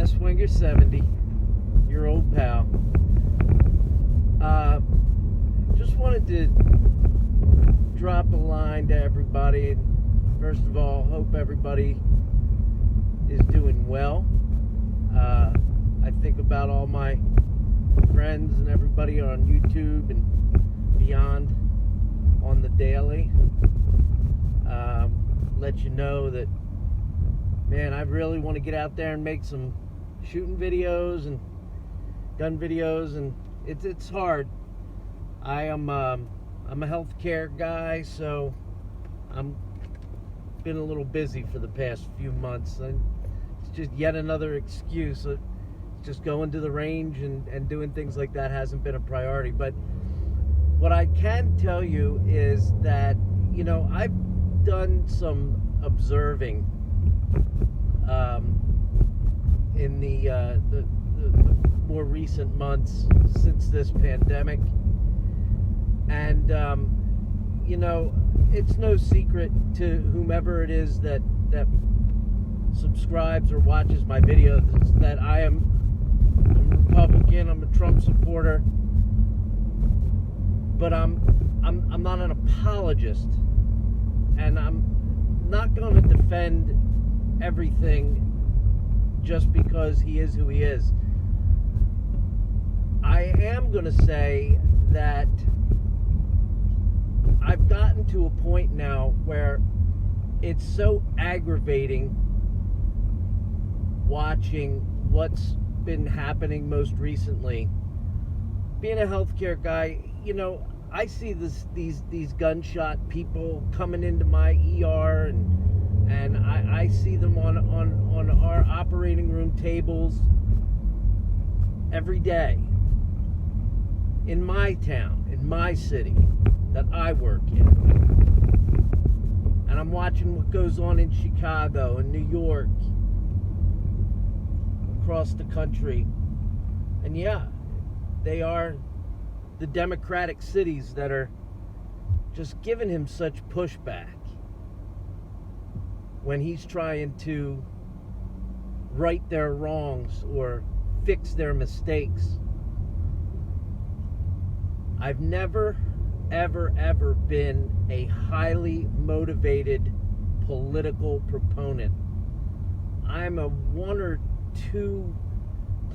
Swinger 70, your old pal. Just wanted to drop a line to everybody. First of all, hope everybody is doing well. I think about all my friends and everybody on YouTube and beyond on the daily. Let you know that, man, I really want to get out there and make some shooting videos and gun videos, and it's hard. I'm a healthcare guy, so I'm been a little busy for the past few months. And it's just yet another excuse. Just going to the range and doing things like that hasn't been a priority. But what I can tell you is that, I've done some observing in the more recent months since this pandemic. And, it's no secret to whomever it is that subscribes or watches my videos that I'm a Republican, I'm a Trump supporter, but I'm not an apologist, and I'm not going to defend everything just because he is who he is. I am going to say that I've gotten to a point now where it's so aggravating watching what's been happening most recently. Being a healthcare guy, I see these gunshot people coming into my ER, and I see them on our operating room tables every day in my town, in my city that I work in. And I'm watching what goes on in Chicago and New York, across the country. And yeah, they are the Democratic cities that are just giving him such pushback when he's trying to right their wrongs or fix their mistakes. I've never, ever been a highly motivated political proponent. I'm a one or two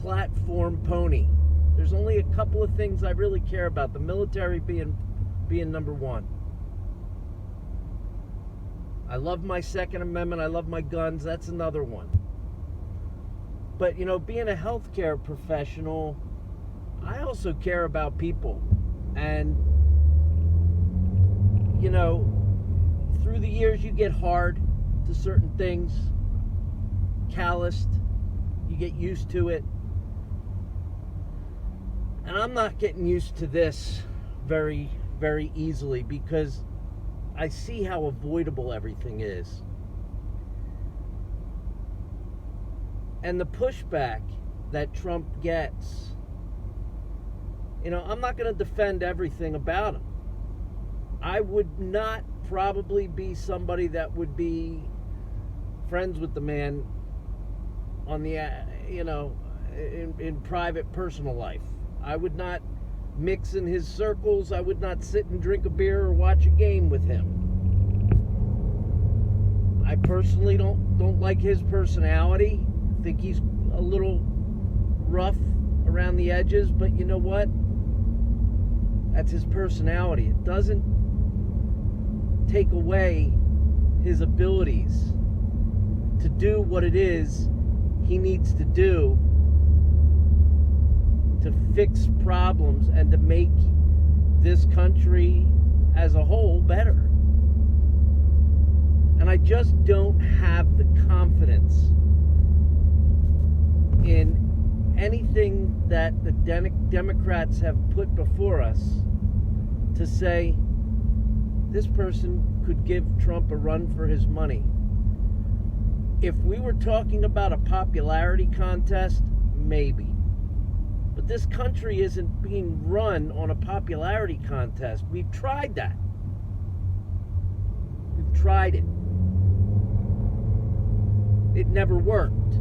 platform pony. There's only a couple of things I really care about, the military being number one. I love my Second Amendment, I love my guns, that's another one. But, being a healthcare professional, I also care about people. And, through the years you get hard to certain things, calloused, you get used to it. And I'm not getting used to this very, very easily because I see how avoidable everything is. And the pushback that Trump gets, I'm not going to defend everything about him. I would not probably be somebody that would be friends with the man on the, in private personal life. I would not mix in his circles. I would not sit and drink a beer or watch a game with him. I personally don't like his personality. I think he's a little rough around the edges, but you know what? That's his personality. It doesn't take away his abilities to do what it is he needs to do to fix problems and to make this country as a whole better. And I just don't have the confidence in anything that the Democrats have put before us to say this person could give Trump a run for his money. If we were talking about a popularity contest, maybe. But this country isn't being run on a popularity contest. We've tried that. We've tried it. It never worked.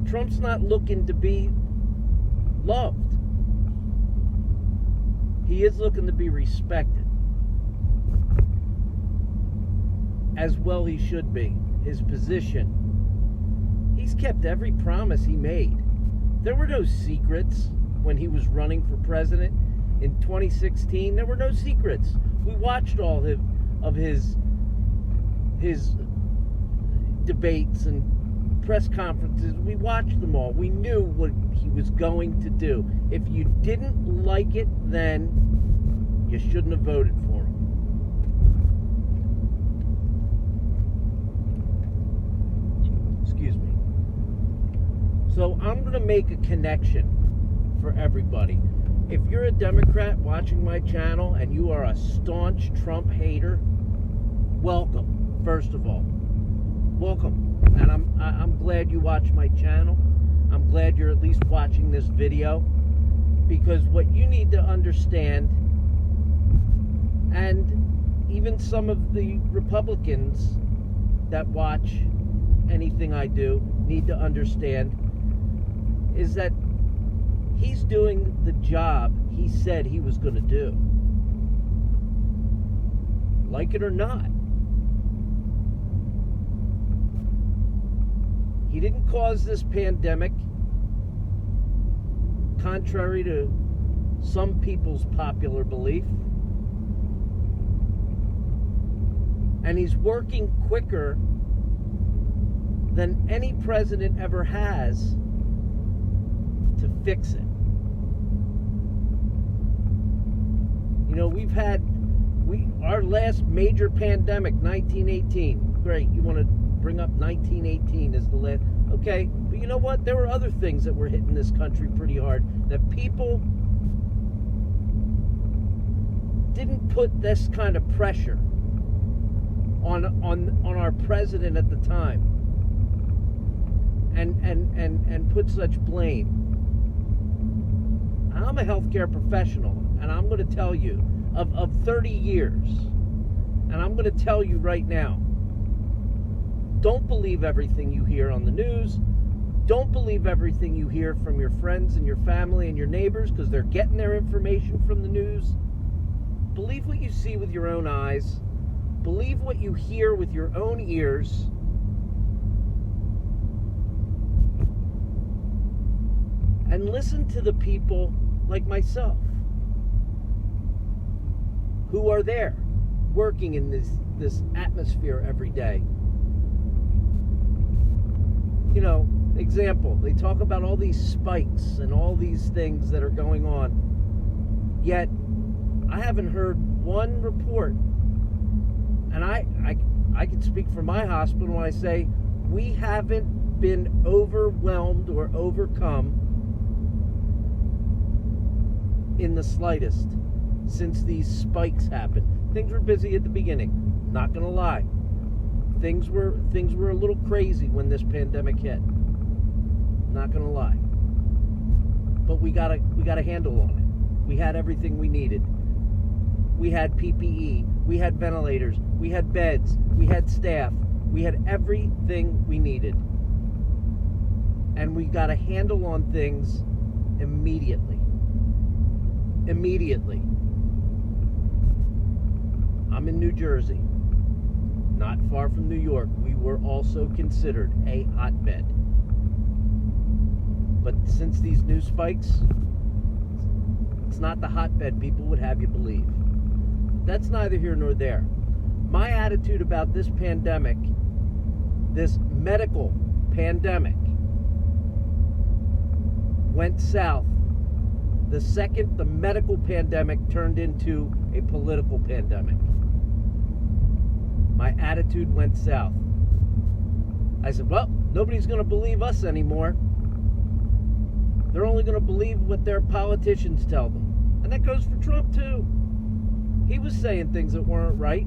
Trump's not looking to be loved. He is looking to be respected. As well he should be. His position. He's kept every promise he made. There were no secrets when he was running for president in 2016. There were no secrets. We watched all of his debates and press conferences. We watched them all. We knew what he was going to do. If you didn't like it then, you shouldn't have voted for him. Excuse me. So I'm going to make a connection for everybody. If you're a Democrat watching my channel and you are a staunch Trump hater, welcome, first of all. Welcome. And I'm glad you watch my channel. I'm glad you're at least watching this video, because what you need to understand, and even some of the Republicans that watch anything I do need to understand, is that he's doing the job he said he was going to do. Like it or not. He didn't cause this pandemic, contrary to some people's popular belief. And he's working quicker than any president ever has to fix it. You know, our last major pandemic, 1918. Great, you want to bring up 1918 as the last. Okay, but you know what? There were other things that were hitting this country pretty hard that people didn't put this kind of pressure on our president at the time, and put such blame. I'm a healthcare professional, and I'm going to tell you, of 30 years, and I'm going to tell you right now, don't believe everything you hear on the news. Don't believe everything you hear from your friends and your family and your neighbors, because they're getting their information from the news. Believe what you see with your own eyes. Believe what you hear with your own ears. And listen to the people like myself who are there working in this atmosphere every day. You know, example, they talk about all these spikes and all these things that are going on, yet I haven't heard one report. And I can speak for my hospital when I say we haven't been overwhelmed or overcome in the slightest since these spikes happened. Things were busy at the beginning, not gonna lie. Things were a little crazy when this pandemic hit. Not gonna lie. But we got a handle on it. We had everything we needed. We had PPE, we had ventilators, we had beds, we had staff, we had everything we needed. And we got a handle on things immediately. Immediately. I'm in New Jersey, not far from New York. We were also considered a hotbed. But since these new spikes, it's not the hotbed people would have you believe. That's neither here nor there. My attitude about this pandemic, this medical pandemic, went south the second the medical pandemic turned into a political pandemic. My attitude went south. I said, well, nobody's going to believe us anymore. They're only going to believe what their politicians tell them. And that goes for Trump too. He was saying things that weren't right.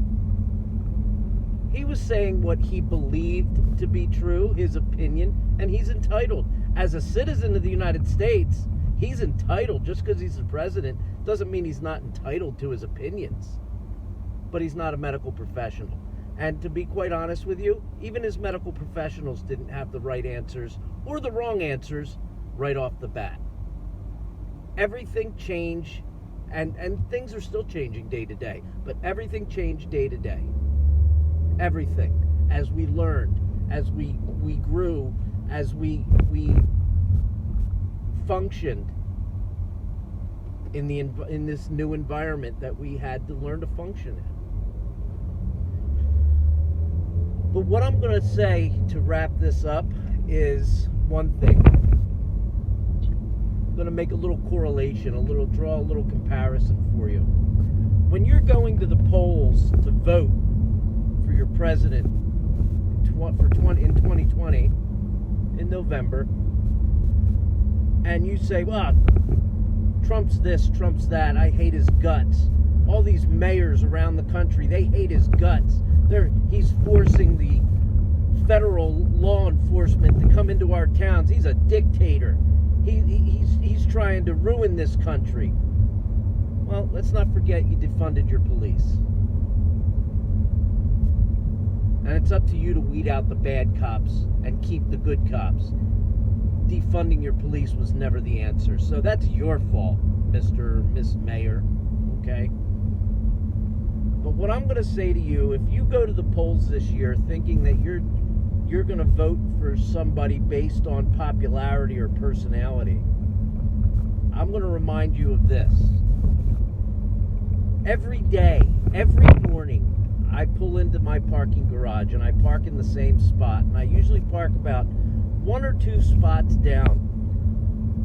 He was saying what he believed to be true, his opinion, and he's entitled. As a citizen of the United States, he's entitled. Just because he's the president doesn't mean he's not entitled to his opinions. But he's not a medical professional. And to be quite honest with you, even his medical professionals didn't have the right answers or the wrong answers right off the bat. Everything changed, and things are still changing day to day, but everything changed day to day. Everything. As we learned, as we grew, as we functioned in this new environment that we had to learn to function in. But what I'm going to say to wrap this up is one thing. I'm going to make a little correlation, draw a little comparison for you. When you're going to the polls to vote for your president in 2020, in November, and you say, well, Trump's this, Trump's that, I hate his guts. All these mayors around the country, they hate his guts. He's forcing the federal law enforcement to come into our towns. He's a dictator. He's trying to ruin this country. Well, let's not forget you defunded your police. And it's up to you to weed out the bad cops and keep the good cops. Defunding your police was never the answer. So that's your fault, Mr. or Miss Mayor. Okay? But what I'm going to say to you, if you go to the polls this year thinking that you're going to vote for somebody based on popularity or personality, I'm going to remind you of this. Every day, every morning, I pull into my parking garage and I park in the same spot. And I usually park about 1 or 2 spots down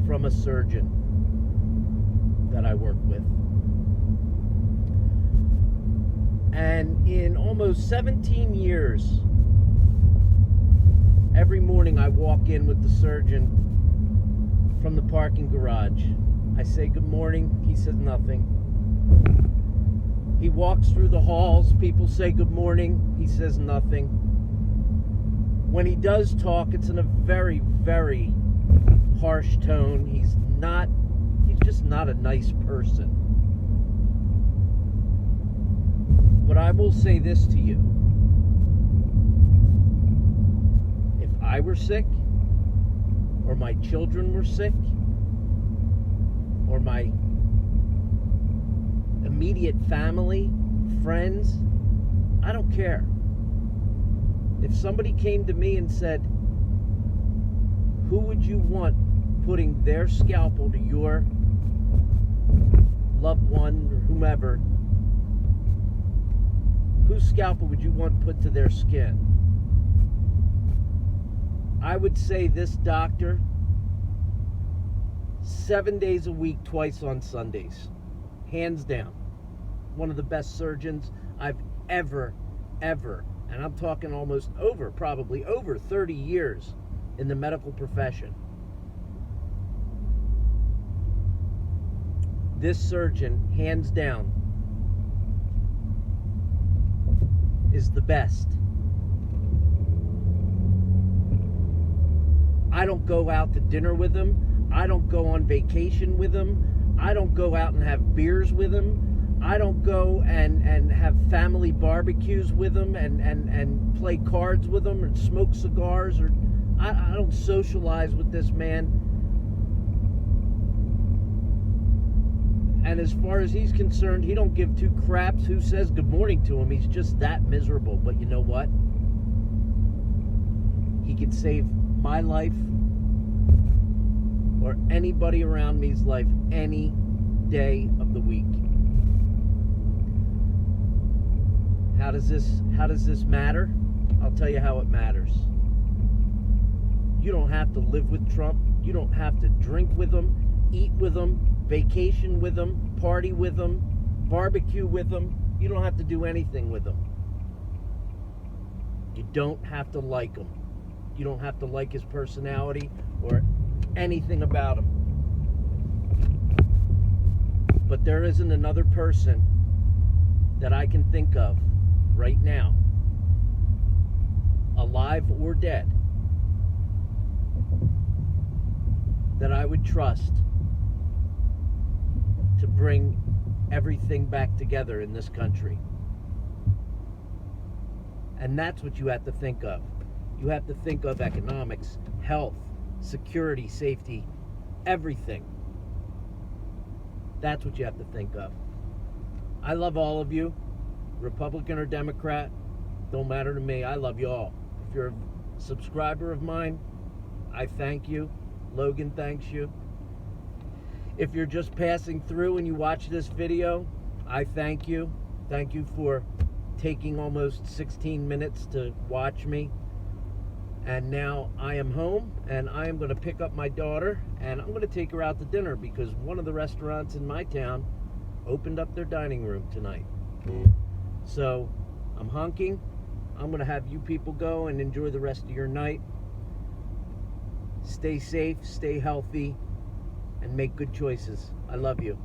from a surgeon that I work with. And in almost 17 years, every morning I walk in with the surgeon from the parking garage. I say good morning, he says nothing. He walks through the halls, people say good morning, he says nothing. When he does talk, it's in a very, very harsh tone. He's just not a nice person. But I will say this to you. If I were sick, or my children were sick, or my immediate family, friends, I don't care. If somebody came to me and said, who would you want putting their scalpel to your loved one or whomever, whose scalpel would you want put to their skin? I would say this doctor, 7 days a week, twice on Sundays. Hands down. One of the best surgeons I've ever, and I'm talking probably over 30 years in the medical profession. This surgeon, hands down, is the best. I don't go out to dinner with him. I don't go on vacation with him. I don't go out and have beers with him. I don't go and have family barbecues with him and play cards with him or smoke cigars. Or I don't socialize with this man. And as far as he's concerned, he don't give two craps who says good morning to him. He's just that miserable. But you know what? He could save my life or anybody around me's life any day of the week. How does this matter? I'll tell you how it matters. You don't have to live with Trump. You don't have to drink with him, eat with him, vacation with him, party with him, barbecue with him. You don't have to do anything with him. You don't have to like him. You don't have to like his personality or anything about him. But there isn't another person that I can think of right now, alive or dead, that I would trust to bring everything back together in this country. And that's what you have to think of. You have to think of economics, health, security, safety, everything. That's what you have to think of. I love all of you, Republican or Democrat, don't matter to me. I love you all. If you're a subscriber of mine, I thank you. Logan thanks you. If you're just passing through and you watch this video, I thank you. Thank you for taking almost 16 minutes to watch me. And now I am home, and I am going to pick up my daughter, and I'm going to take her out to dinner because one of the restaurants in my town opened up their dining room tonight. So I'm honking. I'm going to have you people go and enjoy the rest of your night. Stay safe, stay healthy, and make good choices. I love you.